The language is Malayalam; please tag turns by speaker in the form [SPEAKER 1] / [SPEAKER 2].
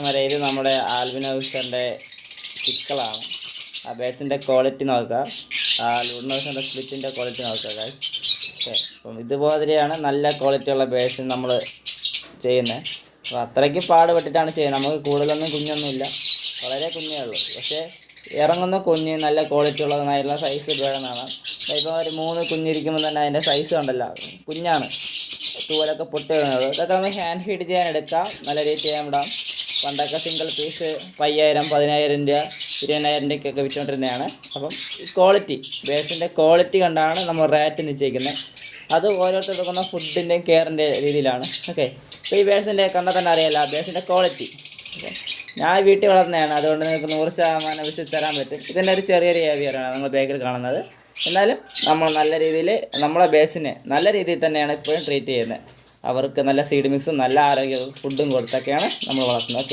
[SPEAKER 1] വരെ ഇത് നമ്മുടെ ആൽബിനോവിസ്റ്ററിൻ്റെ ചിക്കളാണ്. ആ ബേസിൻ്റെ ക്വാളിറ്റി നോക്കുക, ആ ലൂഡിനോവിസ്റ്ററിൻ്റെ സ്പ്ലിറ്റിൻ്റെ ക്വാളിറ്റി നോക്കുക ഗൈസ്. ഓക്കെ, അപ്പം ഇതുപോലെയാണ് നല്ല ക്വാളിറ്റിയുള്ള ബേസ് നമ്മൾ ചെയ്യുന്നത്. അപ്പോൾ അത്രയ്ക്ക് പാടുപെട്ടിട്ടാണ് ചെയ്യുന്നത്. നമുക്ക് കൂടുതലൊന്നും കുഞ്ഞൊന്നുമില്ല, വളരെ കുഞ്ഞേ ഉള്ളൂ. പക്ഷേ ഇറങ്ങുന്ന കുഞ്ഞ് നല്ല ക്വാളിറ്റി ഉള്ളത്, നല്ല സൈസ് വേണമെന്നാണ്. ഇപ്പോൾ ഒരു 3 കുഞ്ഞിരിക്കുമ്പോൾ തന്നെ അതിൻ്റെ സൈസ് കണ്ടല്ലോ, കുഞ്ഞാണ്, തൂവലൊക്കെ പൊട്ടി വരുന്നത്. ഇതൊക്കെ നമ്മൾ ഹാൻഡ് ഫീഡ് ചെയ്യാൻ എടുക്കാം, നല്ല രീതിയിൽ ചെയ്യാൻ വിടാം. പണ്ടൊക്കെ സിംഗിൾ പീസ് 5000, 10000 രൂപ, 20000 രൂപയ്ക്കൊക്കെ വിറ്റുകൊണ്ടിരുന്നതാണ്. അപ്പം ക്വാളിറ്റി, ബേസിൻ്റെ ക്വാളിറ്റി കണ്ടാണ് നമ്മൾ റേറ്റ് നിശ്ചയിക്കുന്നത്. അത് ഓരോരുത്തർ എടുക്കുന്ന ഫുഡിൻ്റെയും കെയറിൻ്റെ രീതിയിലാണ്. ഓക്കെ, അപ്പോൾ ഈ ബേസിൻ്റെ കണ്ടാൽ തന്നെ അറിയാമല്ലോ ബേസിൻ്റെ ക്വാളിറ്റി. ഓക്കെ, ഞാൻ വീട്ടിൽ വളർന്നതാണ്, അതുകൊണ്ട് നിങ്ങൾക്ക് 100% വിശ്വസിച്ച് തരാൻ പറ്റും. ഇതിൻ്റെ ഒരു ചെറിയൊരു ഏവിയറാണ് നിങ്ങൾ ബാക്കിൽ കാണുന്നത്. എന്നാലും നമ്മൾ നല്ല രീതിയിൽ നമ്മളെ ബേസിനെ നല്ല രീതിയിൽ തന്നെയാണ് ഇപ്പോഴും ട്രീറ്റ് ചെയ്യുന്നത്. അവർക്ക് നല്ല സീഡ് മിക്സും നല്ല ആരോഗ്യ ഫുഡും കൊടുത്തൊക്കെയാണ് നമ്മൾ വളർത്തുന്നത്.